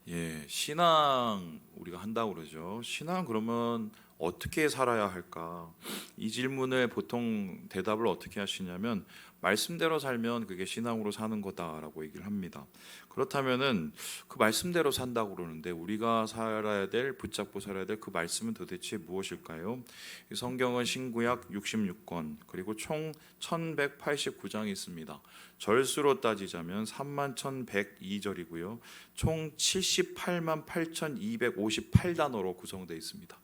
예, 신앙 우리가 한다고 그러죠. 신앙 그러면 어떻게 살아야 할까? 이 질문에 보통 대답을 어떻게 하시냐면 말씀대로 살면 그게 신앙으로 사는 거다라고 얘기를 합니다. 그렇다면은 그 말씀대로 산다고 그러는데 우리가 살아야 될 붙잡고 살아야 될 그 말씀은 도대체 무엇일까요? 이 성경은 신구약 66권 그리고 총 1189장이 있습니다. 절수로 따지자면 31,102절이고요. 총 78만 8,258단어로 구성되어 있습니다.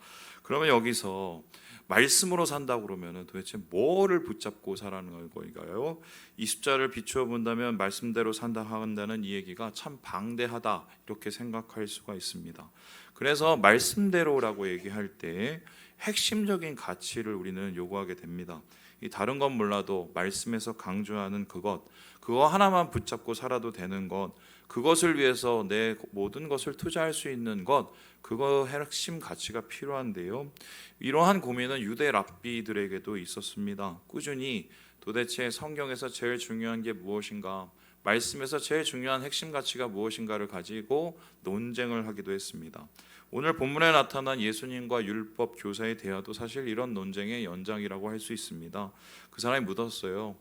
그러면 여기서 말씀으로 산다고 그러면 도대체 뭐를 붙잡고 살아는 거인가요? 이 숫자를 비추어 본다면 말씀대로 산다 한다는 이 얘기가 참 방대하다 이렇게 생각할 수가 있습니다. 그래서 말씀대로라고 얘기할 때 핵심적인 가치를 우리는 요구하게 됩니다. 이 다른 건 몰라도 말씀에서 강조하는 그거 하나만 붙잡고 살아도 되는 것, 그것을 위해서 내 모든 것을 투자할 수 있는 것, 그거 핵심 가치가 필요한데요. 이러한 고민은 유대 랍비들에게도 있었습니다. 꾸준히 도대체 성경에서 제일 중요한 게 무엇인가, 말씀에서 제일 중요한 핵심 가치가 무엇인가를 가지고 논쟁을 하기도 했습니다. 오늘 본문에 나타난 예수님과 율법 교사의 대화도 사실 이런 논쟁의 연장이라고 할 수 있습니다. 그 사람이 묻었어요.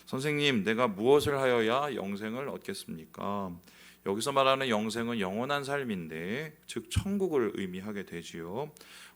선생님, 내가 무엇을 하여야 영생을 얻겠습니까? 여기서 말하는 영생은 영원한 삶인데, 즉 천국을 의미하게 되지요.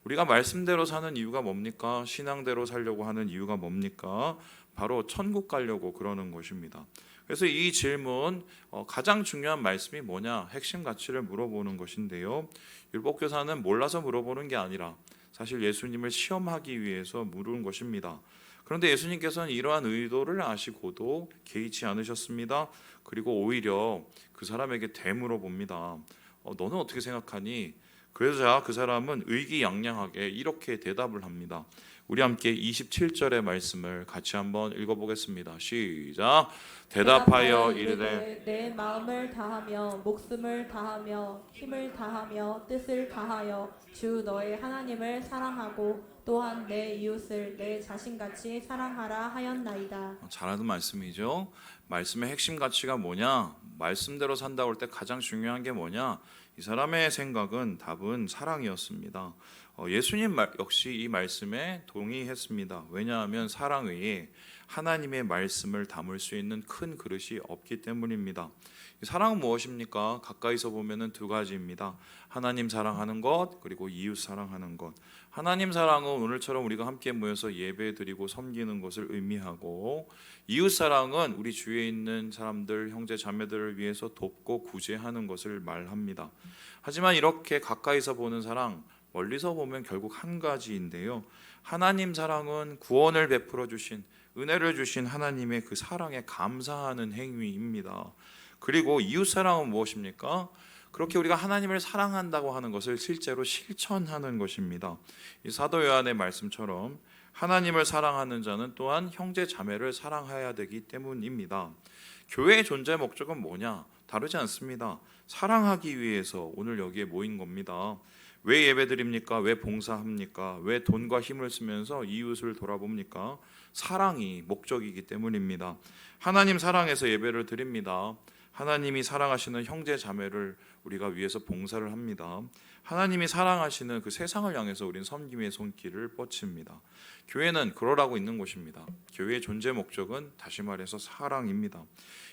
우리가 말씀대로 사는 이유가 뭡니까? 신앙대로 살려고 하는 이유가 뭡니까? 바로 천국 가려고 그러는 것입니다. 그래서 이 질문 가장 중요한 말씀이 뭐냐? 핵심 가치를 물어보는 것인데요. 율법교사는 몰라서 물어보는 게 아니라 사실 예수님을 시험하기 위해서 물은 것입니다. 그런데 예수님께서는 이러한 의도를 아시고도 개의치 않으셨습니다. 그리고 오히려 그 사람에게 되물어봅니다. 너는 어떻게 생각하니? 그러자 그 사람은 의기양양하게 이렇게 대답을 합니다. 우리 함께 27절의 말씀을 같이 한번 읽어보겠습니다. 시작. 대답하여 이르되 내 마음을 다하며 목숨을 다하며 힘을 다하며 뜻을 다하여 주 너의 하나님을 사랑하고 또한 내 이웃을 내 자신같이 사랑하라 하였나이다. 잘하는 말씀이죠. 말씀의 핵심 가치가 뭐냐? 말씀대로 산다고 할 때 가장 중요한 게 뭐냐? 이 사람의 생각은 답은 사랑이었습니다. 예수님 역시 이 말씀에 동의했습니다. 왜냐하면 사랑 외에 하나님의 말씀을 담을 수 있는 큰 그릇이 없기 때문입니다. 사랑은 무엇입니까? 가까이서 보면은 두 가지입니다. 하나님 사랑하는 것, 그리고 이웃 사랑하는 것. 하나님 사랑은 오늘처럼 우리가 함께 모여서 예배드리고 섬기는 것을 의미하고, 이웃 사랑은 우리 주위에 있는 사람들, 형제 자매들을 위해서 돕고 구제하는 것을 말합니다. 하지만 이렇게 가까이서 보는 사랑, 멀리서 보면 결국 한 가지인데요. 하나님 사랑은 구원을 베풀어 주신, 은혜를 주신 하나님의 그 사랑에 감사하는 행위입니다. 그리고 이웃 사랑은 무엇입니까? 그렇게 우리가 하나님을 사랑한다고 하는 것을 실제로 실천하는 것입니다. 이 사도 요한의 말씀처럼 하나님을 사랑하는 자는 또한 형제 자매를 사랑해야 되기 때문입니다. 교회의 존재 목적은 뭐냐? 다르지 않습니다. 사랑하기 위해서 오늘 여기에 모인 겁니다. 왜 예배드립니까? 왜 봉사합니까? 왜 돈과 힘을 쓰면서 이웃을 돌아봅니까? 사랑이 목적이기 때문입니다. 하나님 사랑해서 예배를 드립니다. 하나님이 사랑하시는 형제 자매를 우리가 위해서 봉사를 합니다. 하나님이 사랑하시는 그 세상을 향해서 우리는 섬김의 손길을 뻗칩니다. 교회는 그러라고 있는 곳입니다. 교회의 존재 목적은 다시 말해서 사랑입니다.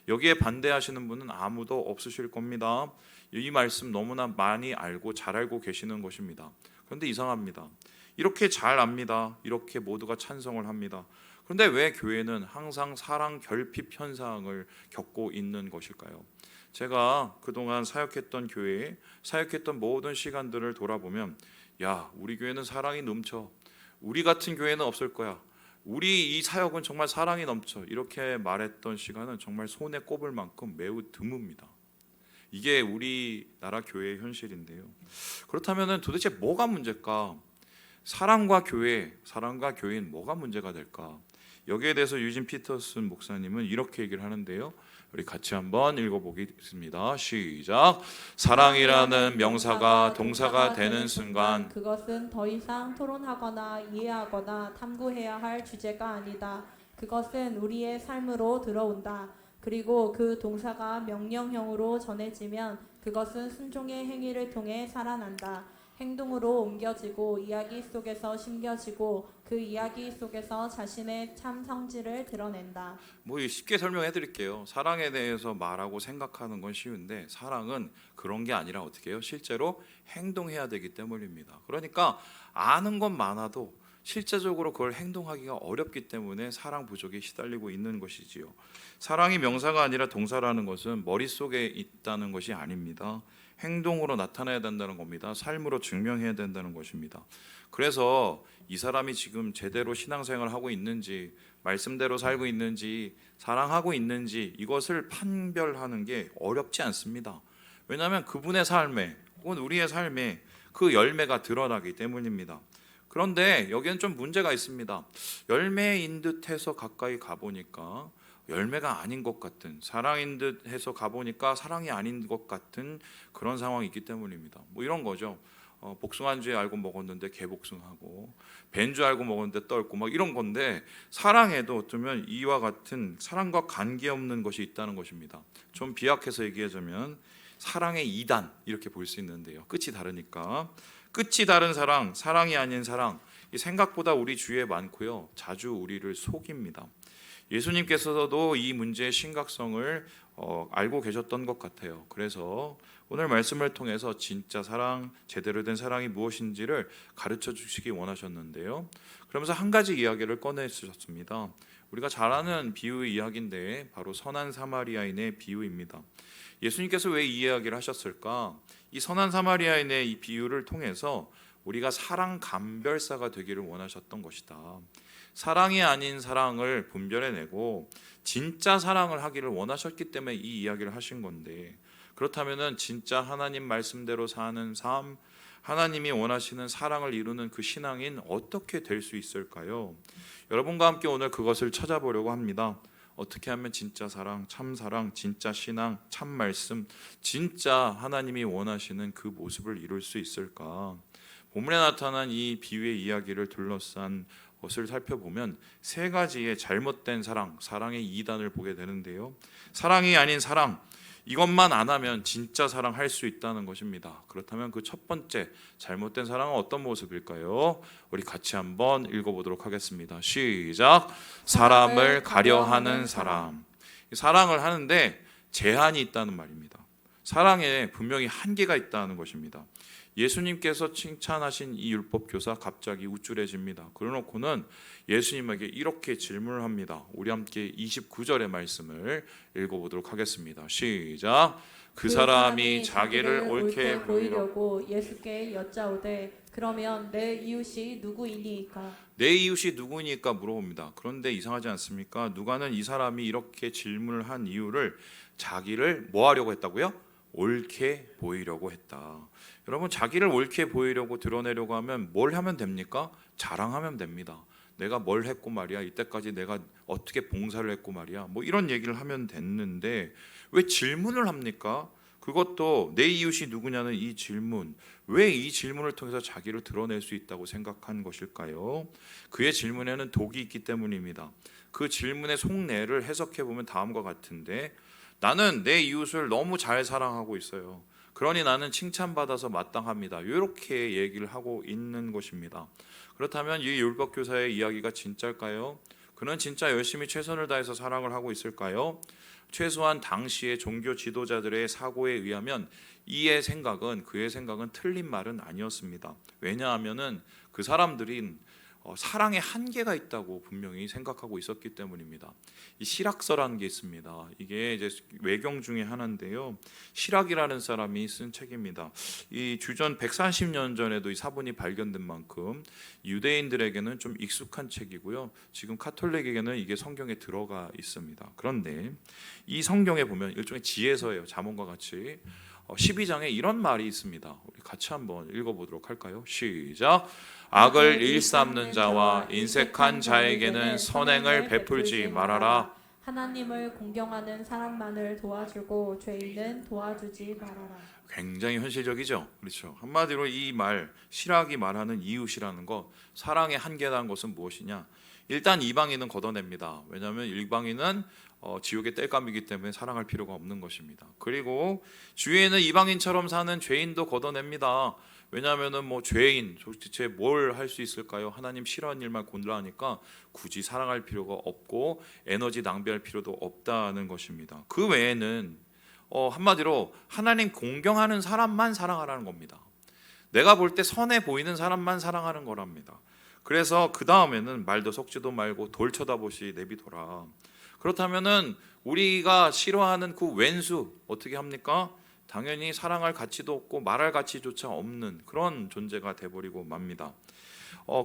여기에 반대하시는 분은 아무도 없으실 겁니다. 이 말씀 너무나 많이 알고 잘 알고 계시는 것입니다. 그런데 이상합니다. 이렇게 잘 압니다. 이렇게 모두가 찬성을 합니다. 그런데 왜 교회는 항상 사랑 결핍 현상을 겪고 있는 것일까요? 제가 그동안 사역했던 교회에 사역했던 모든 시간들을 돌아보면, 야, 우리 교회는 사랑이 넘쳐. 우리 같은 교회는 없을 거야. 우리 이 사역은 정말 사랑이 넘쳐. 이렇게 말했던 시간은 정말 손에 꼽을 만큼 매우 드뭅니다. 이게 우리나라 교회의 현실인데요. 그렇다면 도대체 뭐가 문제일까? 사랑과 교회, 사랑과 교회는 뭐가 문제가 될까? 여기에 대해서 유진 피터슨 목사님은 이렇게 얘기를 하는데요. 우리 같이 한번 읽어보겠습니다. 시작. 사랑이라는 명사가 동사가 되는 순간 그것은 더 이상 토론하거나 이해하거나 탐구해야 할 주제가 아니다. 그것은 우리의 삶으로 들어온다. 그리고 그 동사가 명령형으로 전해지면 그것은 순종의 행위를 통해 살아난다. 행동으로 옮겨지고 이야기 속에서 심겨지고 그 이야기 속에서 자신의 참 성질을 드러낸다. 뭐 쉽게 설명해 드릴게요. 사랑에 대해서 말하고 생각하는 건 쉬운데 사랑은 그런 게 아니라 어떻게 해요? 실제로 행동해야 되기 때문입니다. 그러니까 아는 건 많아도 실제적으로 그걸 행동하기가 어렵기 때문에 사랑 부족에 시달리고 있는 것이지요. 사랑이 명사가 아니라 동사라는 것은 머릿속에 있다는 것이 아닙니다. 행동으로 나타나야 된다는 겁니다. 삶으로 증명해야 된다는 것입니다. 그래서 이 사람이 지금 제대로 신앙생활을 하고 있는지, 말씀대로 살고 있는지, 사랑하고 있는지 이것을 판별하는 게 어렵지 않습니다. 왜냐하면 그분의 삶에 혹은 우리의 삶에 그 열매가 드러나기 때문입니다. 그런데 여기는 좀 문제가 있습니다. 열매인 듯 해서 가까이 가보니까 열매가 아닌 것 같은, 사랑인 듯 해서 가보니까 사랑이 아닌 것 같은 그런 상황이 있기 때문입니다. 뭐 이런 거죠. 복숭아인 줄 알고 먹었는데 개복숭아하고, 벤 줄 알고 먹었는데 떫고 막 이런 건데, 사랑에도 어쩌면 이와 같은 사랑과 관계없는 것이 있다는 것입니다. 좀 비약해서 얘기하자면 사랑의 2단 이렇게 볼 수 있는데요. 끝이 다르니까. 끝이 다른 사랑, 사랑이 아닌 사랑, 이 생각보다 우리 주위에 많고요. 자주 우리를 속입니다. 예수님께서도 이 문제의 심각성을 알고 계셨던 것 같아요. 그래서 오늘 말씀을 통해서 진짜 사랑, 제대로 된 사랑이 무엇인지를 가르쳐 주시기 원하셨는데요. 그러면서 한 가지 이야기를 꺼내 주셨습니다. 우리가 잘 아는 비유 이야기인데 바로 선한 사마리아인의 비유입니다. 예수님께서 왜 이 이야기를 하셨을까? 이 선한 사마리아인의 이 비유를 통해서 우리가 사랑 감별사가 되기를 원하셨던 것이다. 사랑이 아닌 사랑을 분별해내고 진짜 사랑을 하기를 원하셨기 때문에 이 이야기를 하신 건데, 그렇다면은 진짜 하나님 말씀대로 사는 삶, 하나님이 원하시는 사랑을 이루는 그 신앙인 어떻게 될 수 있을까요? 여러분과 함께 오늘 그것을 찾아보려고 합니다. 어떻게 하면 진짜 사랑, 참 사랑, 진짜 신앙, 참 말씀, 진짜 하나님이 원하시는 그 모습을 이룰 수 있을까? 본문에 나타난 이 비유의 이야기를 둘러싼 것을 살펴보면 세 가지의 잘못된 사랑, 사랑의 2단을 보게 되는데요. 사랑이 아닌 사랑, 이것만 안 하면 진짜 사랑할 수 있다는 것입니다. 그렇다면 그 첫 번째 잘못된 사랑은 어떤 모습일까요? 우리 같이 한번 읽어보도록 하겠습니다. 시작. 사람을 가려하는 사람. 사랑을 하는데 제한이 있다는 말입니다. 사랑에 분명히 한계가 있다는 것입니다. 예수님께서 칭찬하신 이 율법 교사 갑자기 우쭐해집니다. 그러놓고는 예수님에게 이렇게 질문을 합니다. 우리 함께 29절의 말씀을 읽어보도록 하겠습니다. 시작. 그 사람이 자기를 옳게 보이려고 예수께 여짜오되 그러면 내 이웃이 누구이니까? 내 이웃이 누구니까 물어봅니다. 그런데 이상하지 않습니까? 누가는 이 사람이 이렇게 질문을 한 이유를 자기를 뭐 하려고 했다고요? 옳게 보이려고 했다. 여러분, 자기를 옳게 보이려고 드러내려고 하면 뭘 하면 됩니까? 자랑하면 됩니다. 내가 뭘 했고 말이야, 이때까지 내가 어떻게 봉사를 했고 말이야, 뭐 이런 얘기를 하면 됐는데 왜 질문을 합니까? 그것도 내 이웃이 누구냐는 이 질문, 왜 이 질문을 통해서 자기를 드러낼 수 있다고 생각한 것일까요? 그의 질문에는 독이 있기 때문입니다. 그 질문의 속내를 해석해 보면 다음과 같은데, 나는 내 이웃을 너무 잘 사랑하고 있어요. 그러니 나는 칭찬받아서 마땅합니다. 이렇게 얘기를 하고 있는 것입니다. 그렇다면 이 율법 교사의 이야기가 진짜일까요? 그는 진짜 열심히 최선을 다해서 사랑을 하고 있을까요? 최소한 당시의 종교 지도자들의 사고에 의하면 그의 생각은 틀린 말은 아니었습니다. 왜냐하면은 그 사람들이 사랑에 한계가 있다고 분명히 생각하고 있었기 때문입니다. 이 시락서라는 게 있습니다. 이게 이제 외경 중에 하나인데요. 시락이라는 사람이 쓴 책입니다. 이 주전 140년 전에도 이 사본이 발견된 만큼 유대인들에게는 좀 익숙한 책이고요. 지금 카톨릭에게는 이게 성경에 들어가 있습니다. 그런데 이 성경에 보면 일종의 지혜서예요. 잠언과 같이 12장에 이런 말이 있습니다. 우리 같이 한번 읽어보도록 할까요? 시작. 악을 일삼는 자와 인색한 자에게는 선행을 베풀지 말아라. 하나님을 공경하는 사람만을 도와주고 죄인은 도와주지 말아라. 굉장히 현실적이죠. 그렇죠. 한마디로 이 말, 시락이 말하는 이웃이라는 것, 사랑의 한계라는 것은 무엇이냐? 일단 이방인은 걷어냅니다. 왜냐하면 이방인은 지옥의 땔감이기 때문에 사랑할 필요가 없는 것입니다. 그리고 주위에는 이방인처럼 사는 죄인도 걷어냅니다. 왜냐하면은 뭐 죄인 도대체 뭘 할 수 있을까요? 하나님 싫어하는 일만 곤란하니까 굳이 사랑할 필요가 없고 에너지 낭비할 필요도 없다는 것입니다. 그 외에는 한마디로 하나님 공경하는 사람만 사랑하라는 겁니다. 내가 볼 때 선해 보이는 사람만 사랑하는 거랍니다. 그래서 그 다음에는 말도 섞지도 말고 돌 쳐다보시 내비둬라. 그렇다면은 우리가 싫어하는 그 왼수 어떻게 합니까? 당연히 사랑할 가치도 없고 말할 가치조차 없는 그런 존재가 돼버리고 맙니다.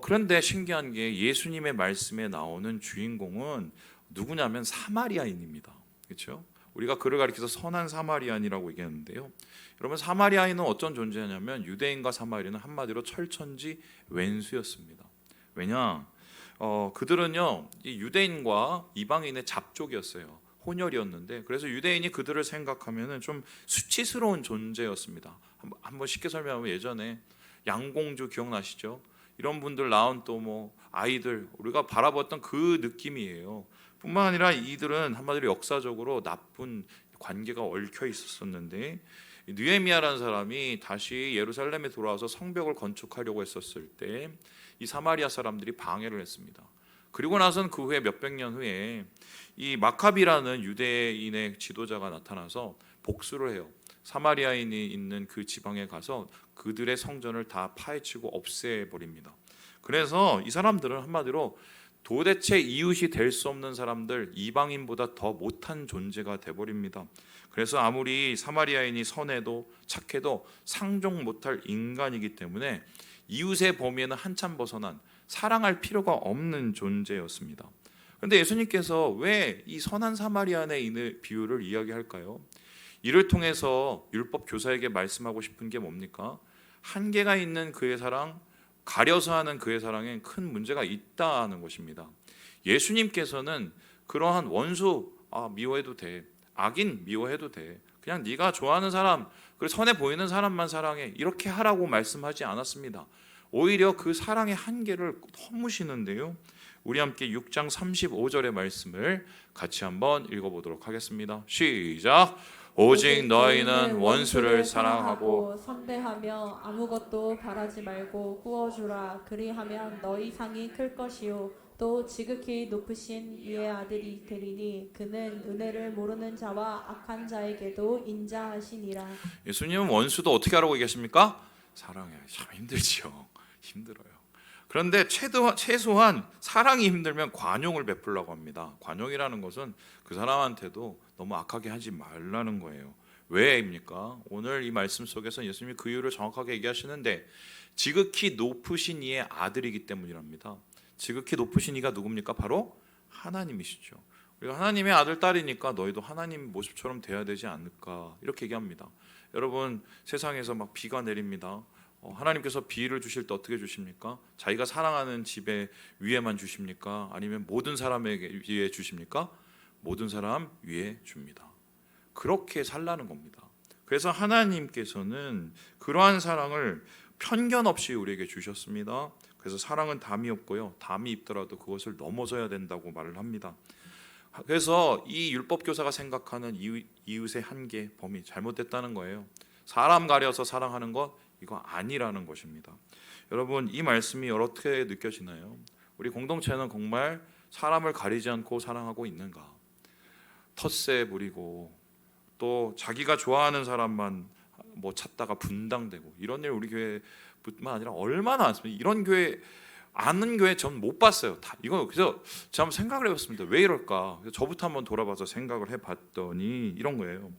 그런데 신기한 게 예수님의 말씀에 나오는 주인공은 누구냐면 사마리아인입니다. 그렇죠? 우리가 그를 가리켜서 선한 사마리아인이라고 얘기하는데요. 여러분 사마리아인은 어떤 존재냐면 유대인과 사마리아는 한마디로 철천지 왼수였습니다. 왜냐? 그들은요 이 유대인과 이방인의 잡족이었어요. 혼혈이었는데 그래서 유대인이 그들을 생각하면은 좀 수치스러운 존재였습니다. 한번 쉽게 설명하면 예전에 양공주 기억나시죠? 이런 분들 낳은 또 뭐 아이들 우리가 바라봤던 그 느낌이에요. 뿐만 아니라 이들은 한마디로 역사적으로 나쁜 관계가 얽혀 있었는데 느헤미야라는 사람이 다시 예루살렘에 돌아와서 성벽을 건축하려고 했었을 때 이 사마리아 사람들이 방해를 했습니다. 그리고 나서는 그 후에 몇백 년 후에 이 마카비라는 유대인의 지도자가 나타나서 복수를 해요. 사마리아인이 있는 그 지방에 가서 그들의 성전을 다 파헤치고 없애버립니다. 그래서 이 사람들은 한마디로 도대체 이웃이 될 수 없는 사람들, 이방인보다 더 못한 존재가 돼버립니다. 그래서 아무리 사마리아인이 선해도 착해도 상종 못할 인간이기 때문에 이웃의 범위에는 한참 벗어난 사랑할 필요가 없는 존재였습니다. 그런데 예수님께서 왜 이 선한 사마리아인의 비유를 이야기할까요? 이를 통해서 율법 교사에게 말씀하고 싶은 게 뭡니까? 한계가 있는 그의 사랑, 가려서 하는 그의 사랑에 큰 문제가 있다는 것입니다. 예수님께서는 그러한 원수 미워해도 돼, 악인 미워해도 돼, 그냥 네가 좋아하는 사람, 그리고 선해 보이는 사람만 사랑해, 이렇게 하라고 말씀하지 않았습니다. 오히려 그 사랑의 한계를 허무시는데요. 우리 함께 6장 35절의 말씀을 같이 한번 읽어보도록 하겠습니다. 시작. 오직 너희는 원수를 사랑하고 선대하며 아무것도 바라지 말고 구워주라. 그리하면 너희 상이 클 것이요 또 지극히 높으신 이의 아들이 되리니 그는 은혜를 모르는 자와 악한 자에게도 인자하시니라. 예수님은 원수도 어떻게 하라고 얘기하십니까? 사랑해. 참 힘들지요. 힘들어요. 그런데 최소한 사랑이 힘들면 관용을 베풀라고 합니다. 관용이라는 것은 그 사람한테도 너무 악하게 하지 말라는 거예요. 왜입니까? 오늘 이 말씀 속에서 예수님이 그 이유를 정확하게 얘기하시는데 지극히 높으신 이의 아들이기 때문이랍니다. 지극히 높으신 이가 누굽니까? 바로 하나님이시죠. 우리가 하나님의 아들 딸이니까 너희도 하나님 모습처럼 돼야 되지 않을까 이렇게 얘기합니다. 여러분 세상에서 막 비가 내립니다. 하나님께서 비를 주실 때 어떻게 주십니까? 자기가 사랑하는 집에 위에만 주십니까? 아니면 모든 사람에게 위에 주십니까? 모든 사람 위에 줍니다. 그렇게 살라는 겁니다. 그래서 하나님께서는 그러한 사랑을 편견 없이 우리에게 주셨습니다. 그래서 사랑은 담이 없고요. 담이 있더라도 그것을 넘어서야 된다고 말을 합니다. 그래서 이 율법 교사가 생각하는 이웃의 한계, 범위 잘못됐다는 거예요. 사람 가려서 사랑하는 것 이거 아니라는 것입니다. 여러분 이 말씀이 어떻게 느껴지나요? 우리 공동체는 정말 사람을 가리지 않고 사랑하고 있는가? 텃세 부리고 또 자기가 좋아하는 사람만 뭐 찾다가 분당되고 이런 일 우리 교회뿐만 아니라 얼마나 많습니다. 이런 교회 아는 교회 전 못 봤어요. 다 이거 그래서 제가 한번 생각을 해봤습니다. 왜 이럴까? 그래서 저부터 한번 돌아봐서 생각을 해봤더니 이런 거예요.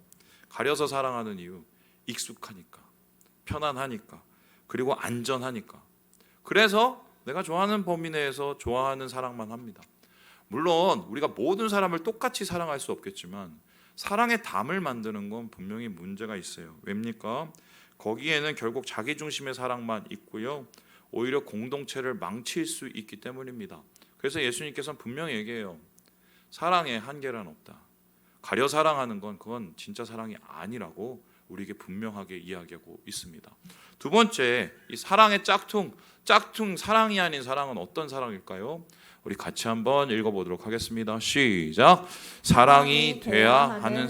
가려서 사랑하는 이유 익숙하니까. 편안하니까 그리고 안전하니까 그래서 내가 좋아하는 범위 내에서 좋아하는 사랑만 합니다. 물론 우리가 모든 사람을 똑같이 사랑할 수 없겠지만 사랑의 담을 만드는 건 분명히 문제가 있어요. 왜입니까? 거기에는 결국 자기 중심의 사랑만 있고요 오히려 공동체를 망칠 수 있기 때문입니다. 그래서 예수님께서는 분명히 얘기해요. 사랑에 한계란 없다. 가려 사랑하는 건 그건 진짜 사랑이 아니라고 우리에게 분명하게 이야기하고 있습니다. 두 번째, 이 사랑의 짝퉁 사랑이 아닌 사랑은 어떤 사랑일까요? 우리 같이 한번 읽어보도록 하겠습니다. 시작. 사랑이 돼야 하는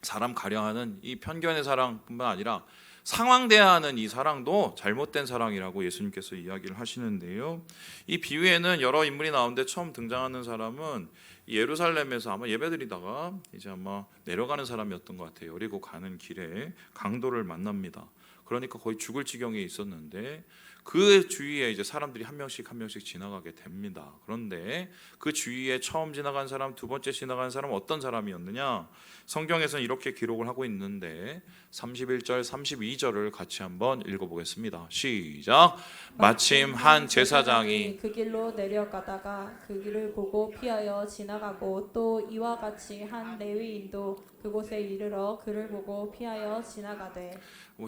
사람 가려하는 이 편견의 사랑뿐만 아니라 상황돼야 하는 이 사랑도 잘못된 사랑이라고 예수님께서 이야기를 하시는데요. 이 비유에는 여러 인물이 나오는데 처음 등장하는 사람은 예루살렘에서 아마 예배드리다가 이제 아마 내려가는 사람이었던 것 같아요. 여리고 가는 길에 강도를 만납니다. 그러니까 거의 죽을 지경에 있었는데 그 주위에 이제 사람들이 한 명씩 지나가게 됩니다. 그런데 그 주위에 처음 지나간 사람, 두 번째 지나간 사람 어떤 사람이었느냐? 성경에서는 이렇게 기록을 하고 있는데 31절, 32절을 같이 한번 읽어보겠습니다. 시작. 마침 한 제사장이 그 길로 내려가다가 그 길을 보고 피하여 지나가고 또 이와 같이 한 레위인도 그곳에 이르러 그를 보고 피하여 지나가되.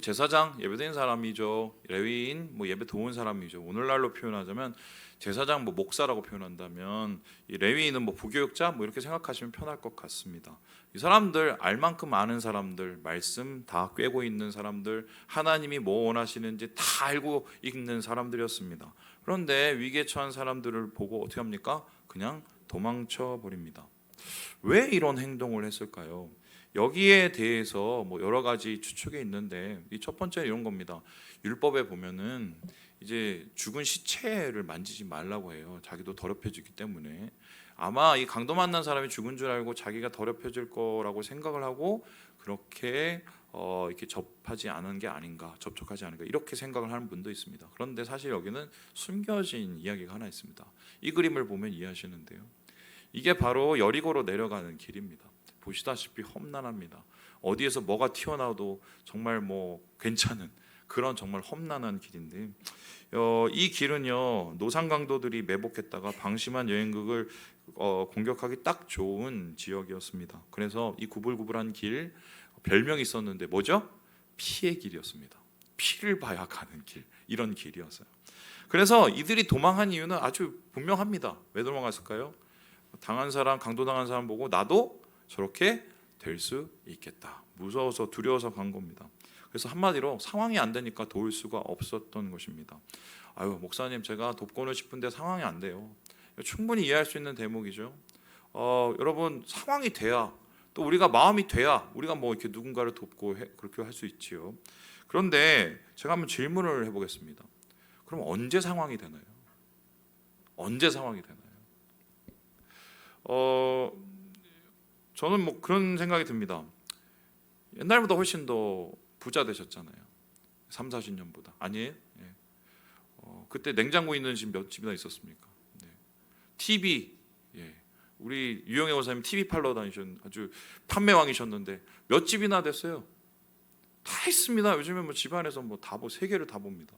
제사장, 예배드린 사람이죠. 레위인, 예배 도운 사람이죠. 오늘날로 표현하자면 제사장, 목사라고 표현한다면 이 레위인은 부교육자 이렇게 생각하시면 편할 것 같습니다. 이 사람들 알 만큼 아는 사람들, 말씀 다 꿰고 있는 사람들, 하나님이 뭐 원하시는지 다 알고 있는 사람들이었습니다. 그런데 위기에 처한 사람들을 보고 어떻게 합니까? 그냥 도망쳐 버립니다. 왜 이런 행동을 했을까요? 여기에 대해서 여러 가지 추측이 있는데 이 첫 번째 이런 겁니다. 율법에 보면은 이제 죽은 시체를 만지지 말라고 해요. 자기도 더럽혀지기 때문에 아마 이 강도 만난 사람이 죽은 줄 알고 자기가 더럽혀질 거라고 생각을 하고 그렇게 이렇게 접촉하지 않은 게 아닌가 이렇게 생각을 하는 분도 있습니다. 그런데 사실 여기는 숨겨진 이야기가 하나 있습니다. 이 그림을 보면 이해하시는데요. 이게 바로 여리고로 내려가는 길입니다. 보시다시피 험난합니다. 어디에서 뭐가 튀어나와도 정말 괜찮은 그런 정말 험난한 길인데 이 길은요 노상 강도들이 매복했다가 방심한 여행객을 공격하기 딱 좋은 지역이었습니다. 그래서 이 구불구불한 길 별명이 있었는데 뭐죠? 피의 길이었습니다. 피를 봐야 가는 길, 이런 길이었어요. 그래서 이들이 도망한 이유는 아주 분명합니다. 왜 도망갔을까요? 강도당한 사람 보고 나도 저렇게 될 수 있겠다. 무서워서 두려워서 간 겁니다. 그래서 한마디로 상황이 안 되니까 도울 수가 없었던 것입니다. 아유 목사님 제가 돕고는 싶은데 상황이 안 돼요. 충분히 이해할 수 있는 대목이죠. 여러분 상황이 돼야 또 우리가 마음이 돼야 우리가 이렇게 누군가를 돕고 그렇게 할 수 있지요. 그런데 제가 한번 질문을 해보겠습니다. 그럼 언제 상황이 되나요? 언제 상황이 되나요? 저는 그런 생각이 듭니다. 옛날보다 훨씬 더 부자 되셨잖아요. 3, 40년보다. 아니에요? 예. 그때 냉장고 있는 집 몇 집이나 있었습니까? 네. TV. 예. 우리 유영애 원사님 TV 팔러 아주 판매왕이셨는데 몇 집이나 됐어요? 다 있습니다. 요즘에 집안에서 세 개를 다 봅니다.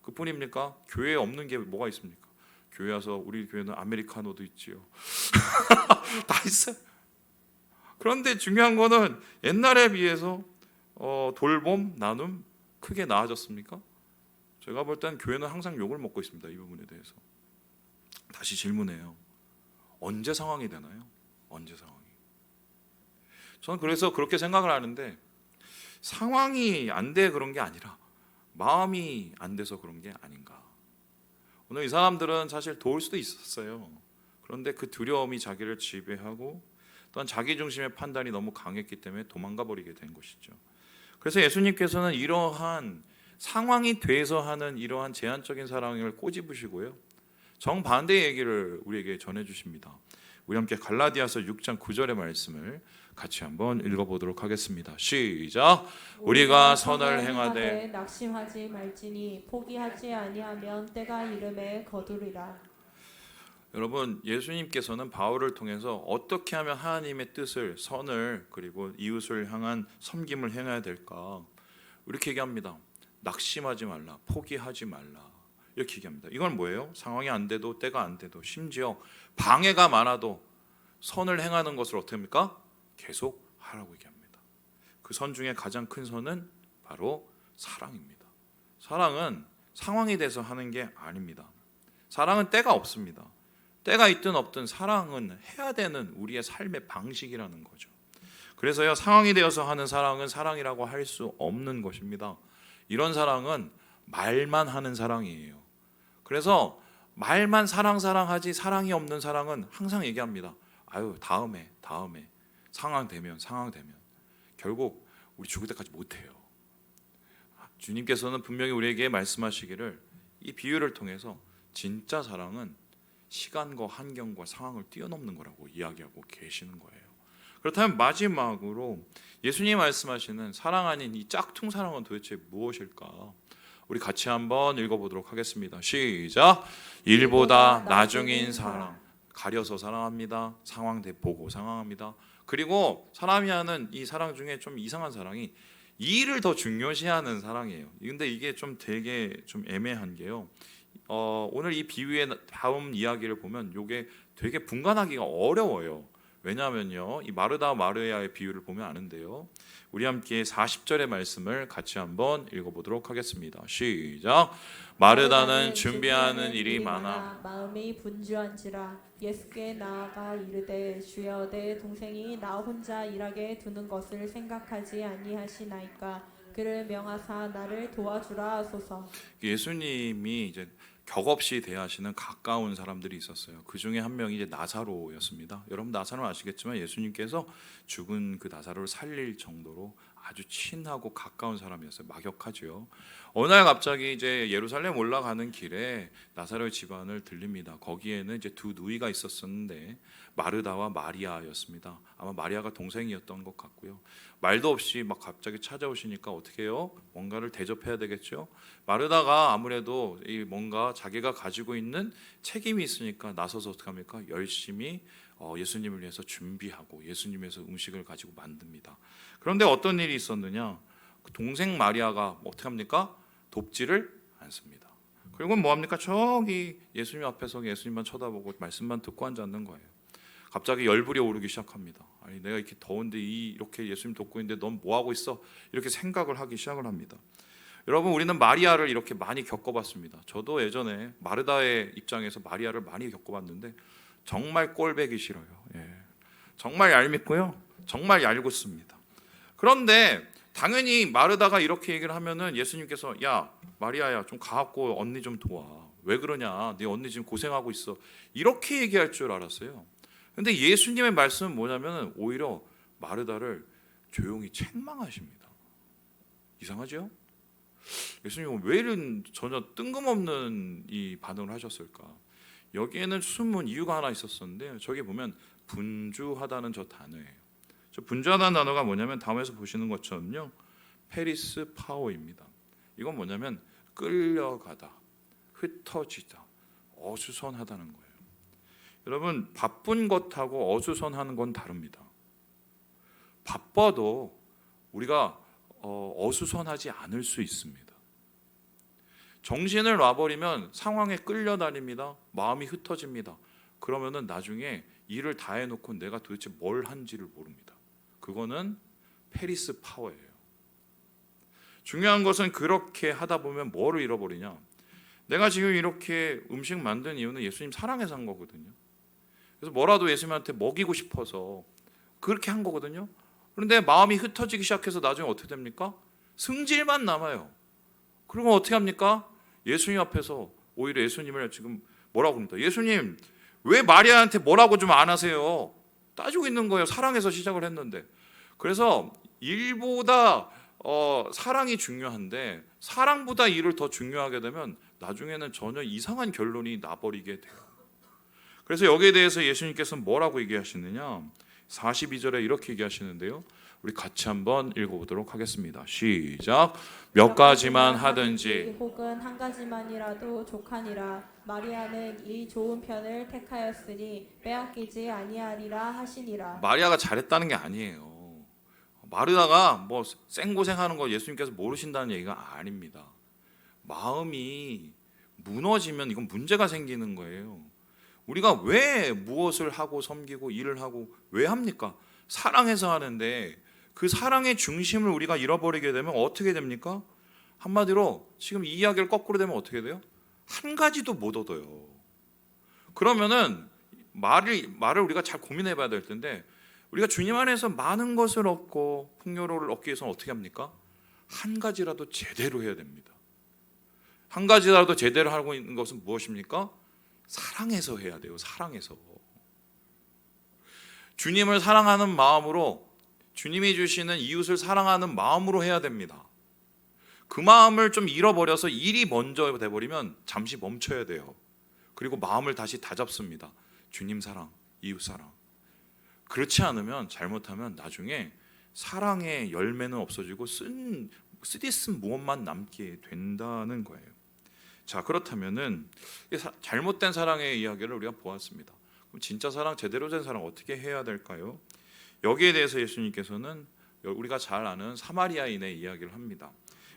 그뿐입니까? 교회에 없는 게 뭐가 있습니까? 교회 와서 우리 교회는 아메리카노도 있지요. 다 있어요. 그런데 중요한 거는 옛날에 비해서 돌봄, 나눔 크게 나아졌습니까? 제가 볼 땐 교회는 항상 욕을 먹고 있습니다. 이 부분에 대해서. 다시 질문해요. 언제 상황이 되나요? 언제 상황이? 저는 그래서 그렇게 생각을 하는데 상황이 안 돼 그런 게 아니라 마음이 안 돼서 그런 게 아닌가. 오늘 이 사람들은 사실 도울 수도 있었어요. 그런데 그 두려움이 자기를 지배하고 또한 자기 중심의 판단이 너무 강했기 때문에 도망가 버리게 된 것이죠. 그래서 예수님께서는 이러한 상황이 돼서 하는 이러한 제한적인 사랑을 꼬집으시고요. 정반대의 얘기를 우리에게 전해주십니다. 우리 함께 갈라디아서 6장 9절의 말씀을 같이 한번 읽어보도록 하겠습니다. 시작. 우리가 선을 행하되 낙심하지 말지니 포기하지 아니하면 때가 이름에 거두리라. 여러분 예수님께서는 바울을 통해서 어떻게 하면 하나님의 뜻을 선을 그리고 이웃을 향한 섬김을 행해야 될까 이렇게 얘기합니다. 낙심하지 말라, 포기하지 말라 이렇게 얘기합니다. 이건 뭐예요? 상황이 안 돼도 때가 안 돼도 심지어 방해가 많아도 선을 행하는 것을 어떻게 합니까? 계속 하라고 얘기합니다. 그 선 중에 가장 큰 선은 바로 사랑입니다. 사랑은 상황이 돼서 하는 게 아닙니다. 사랑은 때가 없습니다. 때가 있든 없든 사랑은 해야 되는 우리의 삶의 방식이라는 거죠. 그래서요, 상황이 되어서 하는 사랑은 사랑이라고 할 수 없는 것입니다. 이런 사랑은 말만 하는 사랑이에요. 그래서 말만 사랑하지 사랑이 없는 사랑은 항상 얘기합니다. 아유, 다음에 상황 되면 결국 우리 죽을 때까지 못해요. 주님께서는 분명히 우리에게 말씀하시기를 이 비유를 통해서 진짜 사랑은 시간과 환경과 상황을 뛰어넘는 거라고 이야기하고 계시는 거예요. 그렇다면 마지막으로 예수님이 말씀하시는 사랑 아닌 이 짝퉁 사랑은 도대체 무엇일까? 우리 같이 한번 읽어보도록 하겠습니다. 시작. 일보다 나중인 사랑, 가려서 사랑합니다. 상황 보고 사랑합니다. 그리고 사람이 하는 이 사랑 중에 좀 이상한 사랑이 이를 더 중요시하는 사랑이에요. 근데 이게 좀 되게 좀 애매한 게요. 오늘 이 비유의 다음 이야기를 보면 이게 되게 분간하기가 어려워요. 왜냐하면요, 이 마르다 마르야의 비유를 보면 아는데요. 우리 함께 40절의 말씀을 같이 한번 읽어보도록 하겠습니다. 시작. 마르다는 준비하는 일이 많아 마음이 분주한지라 예수께 나아가 이르되 주여 내 동생이 나 혼자 일하게 두는 것을 생각하지 아니하시나이까 그를 명하사 나를 도와주라 하소서. 예수님이 이제 격없이 대하시는 가까운 사람들이 있었어요. 그 중에 한 명이 이제 나사로였습니다. 여러분 나사로 아시겠지만 예수님께서 죽은 그 나사로를 살릴 정도로 아주 친하고 가까운 사람이었어요. 막역하죠. 어느 날 갑자기 이제 예루살렘 올라가는 길에 나사로의 집안을 들립니다. 거기에는 이제 두 누이가 있었는데 마르다와 마리아였습니다. 아마 마리아가 동생이었던 것 같고요. 말도 없이 막 갑자기 찾아오시니까 어떻게 해요? 뭔가를 대접해야 되겠죠. 마르다가 아무래도 이 뭔가 자기가 가지고 있는 책임이 있으니까 나서서 어떻게 합니까? 열심히 예수님을 위해서 준비하고 예수님에서 음식을 가지고 만듭니다. 그런데 어떤 일이 있었느냐? 그 동생 마리아가 어떻게 합니까? 돕지를 않습니다. 그리고 뭐 합니까? 저기 예수님 앞에서 예수님만 쳐다보고 말씀만 듣고 앉았는 거예요. 갑자기 열불이 오르기 시작합니다. 아니 내가 이렇게 더운데 이렇게 예수님 돕고 있는데 넌 뭐 하고 있어? 이렇게 생각을 하기 시작을 합니다. 여러분 우리는 마리아를 이렇게 많이 겪어봤습니다. 저도 예전에 마르다의 입장에서 마리아를 많이 겪어봤는데 정말 꼴배기 싫어요. 정말 얄밉고요. 정말 얄궂습니다. 그런데 당연히 마르다가 이렇게 얘기를 하면은 예수님께서 야 마리아야 좀 가갖고 언니 좀 도와. 왜 그러냐? 네 언니 지금 고생하고 있어. 이렇게 얘기할 줄 알았어요. 근데 예수님의 말씀은 뭐냐면 오히려 마르다를 조용히 책망하십니다. 이상하죠? 예수님은 왜 이런 전혀 뜬금없는 이 반응을 하셨을까? 여기에는 숨은 이유가 하나 있었었는데 저기 보면 분주하다는 저 단어예요. 저 분주하다는 단어가 뭐냐면 다음에서 보시는 것처럼요. 페리스 파오입니다. 이건 뭐냐면 끌려가다, 흩어지다, 어수선하다는 거예요. 여러분 바쁜 것하고 어수선하는 건 다릅니다. 바빠도 우리가 어수선하지 않을 수 있습니다. 정신을 놔버리면 상황에 끌려다닙니다. 마음이 흩어집니다. 그러면은 나중에 일을 다 해놓고 내가 도대체 뭘 한지를 모릅니다. 그거는 페리스 파워예요. 중요한 것은 그렇게 하다 보면 뭐를 잃어버리냐. 내가 지금 이렇게 음식 만든 이유는 예수님 사랑해서 한 거거든요. 그래서 뭐라도 예수님한테 먹이고 싶어서 그렇게 한 거거든요. 그런데 마음이 흩어지기 시작해서 나중에 어떻게 됩니까? 승질만 남아요. 그러면 어떻게 합니까? 예수님 앞에서 오히려 예수님을 지금 뭐라고 합니다. 예수님 왜 마리아한테 뭐라고 좀 안 하세요? 따지고 있는 거예요. 사랑해서 시작을 했는데. 그래서 일보다 사랑이 중요한데 사랑보다 일을 더 중요하게 되면 나중에는 전혀 이상한 결론이 나버리게 돼요. 그래서 여기에 대해서 예수님께서는 뭐라고 얘기하시느냐? 42절에 이렇게 얘기하시는데요. 우리 같이 한번 읽어보도록 하겠습니다. 시작. 몇 가지만 하든지 혹은 한 가지만이라도 족하니라. 마리아는 이 좋은 편을 택하였으니 빼앗기지 아니하리라 하시니라. 마리아가 잘했다는 게 아니에요. 마르다가 뭐 생고생하는 거 예수님께서 모르신다는 얘기가 아닙니다. 마음이 무너지면 이건 문제가 생기는 거예요. 우리가 왜 무엇을 하고 섬기고 일을 하고 왜 합니까? 사랑해서 하는데 그 사랑의 중심을 우리가 잃어버리게 되면 어떻게 됩니까? 한마디로 지금 이 이야기를 거꾸로 되면 어떻게 돼요? 한 가지도 못 얻어요. 그러면은 말을 우리가 잘 고민해 봐야 될 텐데 우리가 주님 안에서 많은 것을 얻고 풍요로움을 얻기 위해서는 어떻게 합니까? 한 가지라도 제대로 해야 됩니다. 한 가지라도 제대로 하고 있는 것은 무엇입니까? 사랑해서 해야 돼요. 사랑해서. 주님을 사랑하는 마음으로, 주님이 주시는 이웃을 사랑하는 마음으로 해야 됩니다. 그 마음을 좀 잃어버려서 일이 먼저 돼버리면 잠시 멈춰야 돼요. 그리고 마음을 다시 다잡습니다. 주님 사랑, 이웃 사랑. 그렇지 않으면, 잘못하면 나중에 사랑의 열매는 없어지고 쓰디쓴 무엇만 남게 된다는 거예요. 자, 그렇다면은 잘못된 사랑의 이야기를 우리가 보았습니다. 그럼 진짜 사랑, 제대로 된 사랑 어떻게 해야 될까요? 여기에 대해서 예수님께서는 우리가 잘 아는 사마리아인의 이야기를 합니다.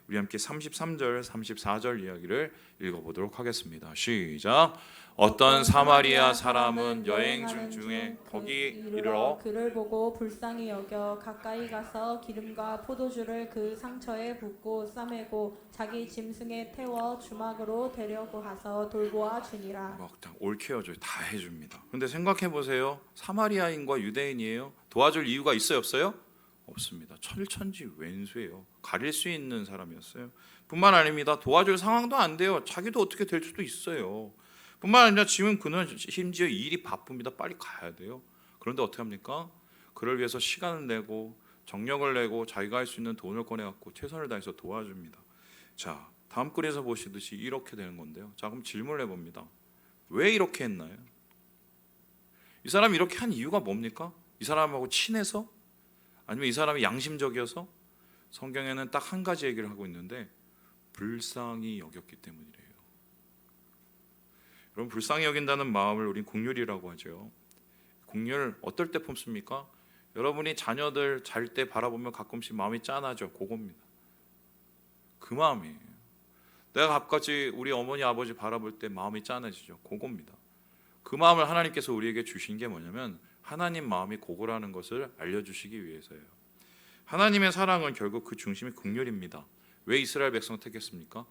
우리 함께 33절, 34절 이야기를 읽어보도록 하겠습니다. 시작. 어떤 사마리아 사람은 여행 중에 거기 이르러 그를 보고 불쌍히 여겨 가까이 가서 기름과 포도주를 그 상처에 붓고 싸매고 자기 짐승에 태워 주막으로 데려고 가서 돌보아 주니라. 막 올케어줘 다 해줍니다. 근데 생각해 보세요. 사마리아인과 유대인이에요. 도와줄 이유가 있어요, 없어요? 없습니다. 천지 왼수예요. 가릴 수 있는 사람이었어요. 뿐만 아닙니다. 도와줄 상황도 안 돼요. 자기도 어떻게 될 수도 있어요. 뿐만 아니라 지금 그는 심지어 일이 바쁩니다. 빨리 가야 돼요. 그런데 어떻게 합니까? 그를 위해서 시간을 내고 정력을 내고 자기가 할 수 있는 돈을 꺼내갖고 최선을 다해서 도와줍니다. 자, 다음 글에서 보시듯이 이렇게 되는 건데요. 자, 그럼 질문을 해봅니다. 왜 이렇게 했나요? 이 사람이 이렇게 한 이유가 뭡니까? 이 사람하고 친해서? 아니면 이 사람이 양심적이어서? 성경에는 딱 한 가지 얘기를 하고 있는데 불쌍히 여겼기 때문이래요. 여러분, 불쌍히 여긴다는 마음을 우린 긍휼이라고 하죠. 긍휼 어떨 때 품습니까? 여러분이 자녀들 잘 때 바라보면 가끔씩 마음이 짠하죠. 그겁니다. 그 마음이에요. 내가 가끔씩 우리 어머니 아버지 바라볼 때 마음이 짠해지죠. 그겁니다. 그 마음을 하나님께서 우리에게 주신 게 뭐냐면 하나님 마음이 그거라는 것을 알려주시기 위해서예요. 하나님의 사랑은 결국 그 중심이 긍휼입니다. 왜 이스라엘 백성 택했습니까?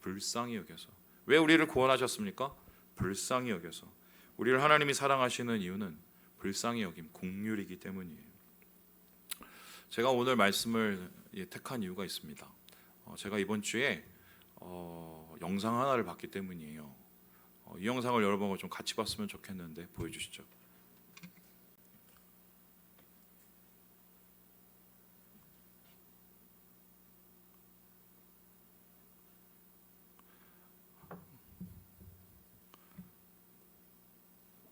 불쌍히 여겨서. 왜 우리를 구원하셨습니까? 불쌍히 여겨서. 우리를 하나님이 사랑하시는 이유는 불쌍히 여김, 긍휼이기 때문이에요. 제가 오늘 말씀을 택한 이유가 있습니다. 제가 이번 주에 영상 하나를 봤기 때문이에요. 이 영상을 여러분과 좀 같이 봤으면 좋겠는데 보여주시죠.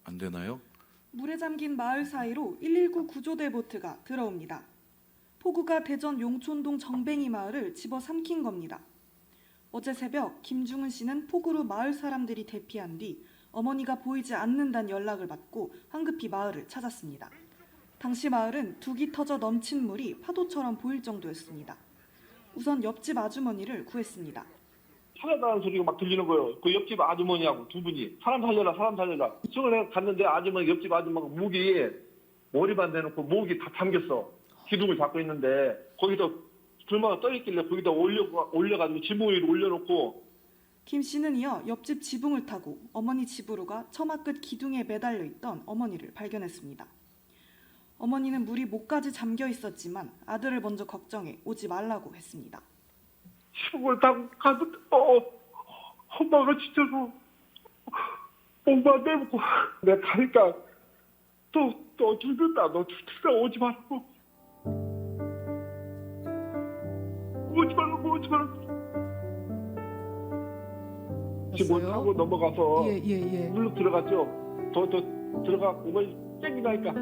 안 되나요? 물에 잠긴 마을 사이로 119 구조대 보트가 들어옵니다. 폭우가 대전 용촌동 정뱅이 마을을 집어삼킨 겁니다. 어제 새벽 김중은 씨는 폭우로 마을 사람들이 대피한 뒤 어머니가 보이지 않는다는 연락을 받고 황급히 마을을 찾았습니다. 당시 마을은 둑이 터져 넘친 물이 파도처럼 보일 정도였습니다. 우선 옆집 아주머니를 구했습니다. 살아나는 소리가 막 들리는 거예요. 그 옆집 아주머니하고 두 분이 사람 살려라 사람 살려라. 이쪽에 갔는데 아주머니 옆집 아주머니가 목이 머리만 대놓고 목이 다 잠겼어. 기둥을 잡고 있는데 거기서 불마가 떠있길래 거기다 올려가지고 지붕 위로 올려놓고 김 씨는 이어 옆집 지붕을 타고 어머니 집으로 가 처마 끝 기둥에 매달려 있던 어머니를 발견했습니다. 어머니는 물이 목까지 잠겨 있었지만 아들을 먼저 걱정해 오지 말라고 했습니다. 지붕을 타고 가는데 엄마가 지쳐서 엄마 내보고 내가 가니까 또 죽는다 너 죽는다 오지 말라고 오지 말라고 지붕을 타고 넘어가서 물로 들어갔죠. 더 들어가 어머니 땡기다니까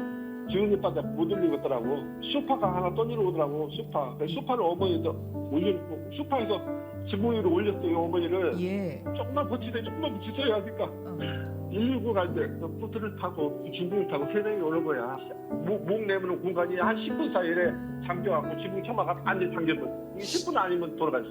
지훈이 오빠한테 못 올리겠더라고. 소파가 하나 떠내려 오더라고. 소파를 어머니도 올려놓고 소파에서 지붕 위로 올렸어요. 어머니를 조금만 버티세요 하니까 119 갈 때 보트를 타고 지붕을 타고 세 명이 오는 거야. 목 내미는 공간이 한 10분 사이에 잠겨갖고 지붕 처마가 완전히 잠겨버려. 10분 아니면 돌아가지.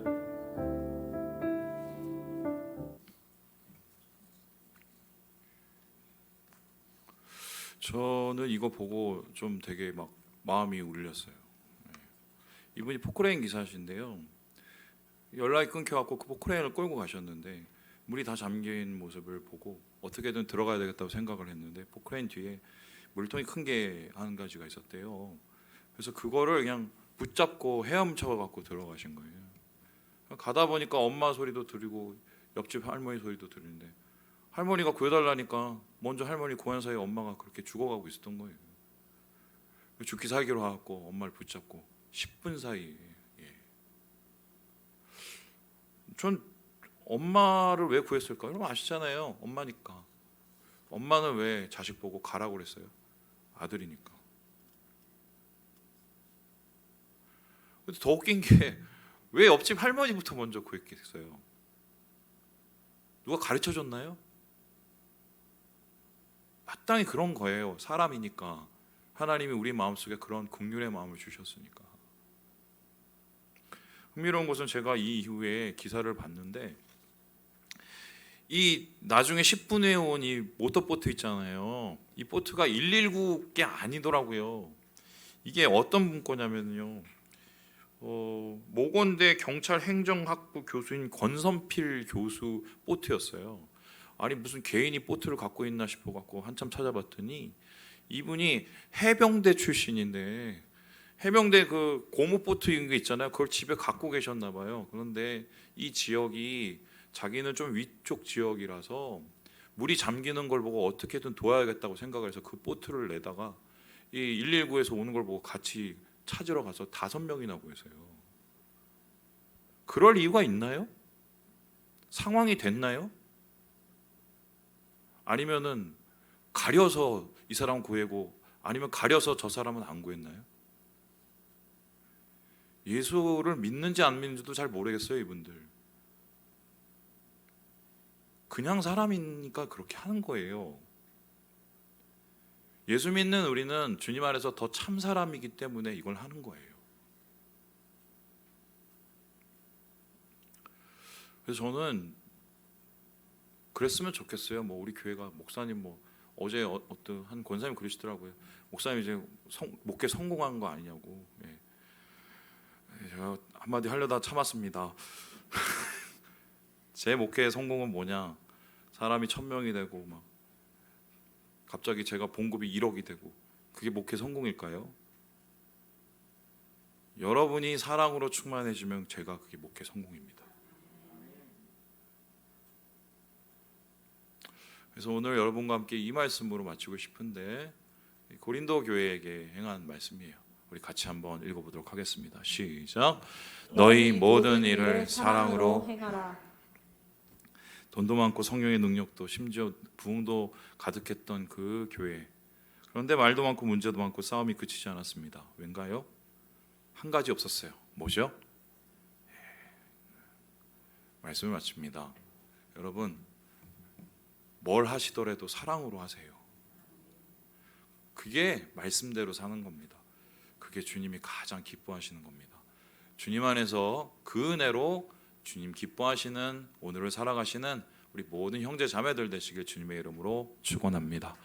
저는 이거 보고 좀 되게 막 마음이 울렸어요. 이분이 포크레인 기사신데요. 연락이 끊겨갖고 그 포크레인을 끌고 가셨는데 물이 다 잠긴 모습을 보고 어떻게든 들어가야 되겠다고 생각을 했는데 포크레인 뒤에 물통이 큰 게 한 가지가 있었대요. 그래서 그거를 그냥 붙잡고 헤엄쳐 갖고 들어가신 거예요. 가다 보니까 엄마 소리도 들리고 옆집 할머니 소리도 들리는데 할머니가 구해달라니까 먼저 할머니 구한 사이에 엄마가 그렇게 죽어가고 있었던 거예요. 죽기 살기로 하고 엄마를 붙잡고 10분 사이에. 전 엄마를 왜 구했을까요? 여러분 아시잖아요. 엄마니까. 엄마는 왜 자식 보고 가라고 그랬어요? 아들이니까. 근데 더 웃긴 게 왜 옆집 할머니부터 먼저 구했겠어요? 누가 가르쳐 줬나요? 마땅히 그런 거예요. 사람이니까. 하나님이 우리 마음속에 그런 긍휼의 마음을 주셨으니까. 흥미로운 것은 제가 이 이후에 기사를 봤는데 이 나중에 10분에 온 이 모터보트 있잖아요. 이 보트가 119게 아니더라고요. 이게 어떤 분 거냐면요. 모건대 경찰 행정학부 교수인 권선필 교수 보트였어요. 아니 무슨 개인이 보트를 갖고 있나 싶어 갖고 한참 찾아봤더니 이분이 해병대 출신인데 해병대 그 고무 보트인 게 있잖아요. 그걸 집에 갖고 계셨나 봐요. 그런데 이 지역이 자기는 좀 위쪽 지역이라서 물이 잠기는 걸 보고 어떻게든 도와야겠다고 생각을 해서 그 보트를 내다가 이 119에서 오는 걸 보고 같이 찾으러 가서 5명이나 구했어요. 그럴 이유가 있나요? 상황이 됐나요? 아니면은 가려서 이 사람 구하고 아니면 가려서 저 사람은 안 구했나요? 예수를 믿는지 안 믿는지도 잘 모르겠어요, 이분들. 그냥 사람이니까 그렇게 하는 거예요. 예수 믿는 우리는 주님 안에서 더 참 사람이기 때문에 이걸 하는 거예요. 그래서 저는 그랬으면 좋겠어요. 뭐 우리 교회가 목사님 뭐 어제 어떤 한 권사님 그러시더라고요. 목사님 이제 목회 성공한 거 아니냐고. 예. 제가 한마디 하려다 참았습니다. 제 목회의 성공은 뭐냐? 사람이 1000명이 되고 막 갑자기 제가 봉급이 1억이 되고 그게 목회 성공일까요? 여러분이 사랑으로 충만해지면 제가 그게 목회 성공입니다. 그래서 오늘 여러분과 함께 이 말씀으로 마치고 싶은데 고린도 교회에게 행한 말씀이에요. 우리 같이 한번 읽어보도록 하겠습니다. 시작. 너희 모든 일을 사랑으로 행하라. 돈도 많고 성령의 능력도 심지어 부흥도 가득했던 그 교회. 그런데 말도 많고 문제도 많고 싸움이 그치지 않았습니다. 왠가요? 한 가지 없었어요. 뭐죠? 말씀을 마칩니다. 여러분 뭘 하시더라도 사랑으로 하세요. 그게 말씀대로 사는 겁니다. 그게 주님이 가장 기뻐하시는 겁니다. 주님 안에서 그 은혜로 주님 기뻐하시는 오늘을 살아가시는 우리 모든 형제 자매들 되시길 주님의 이름으로 축원합니다.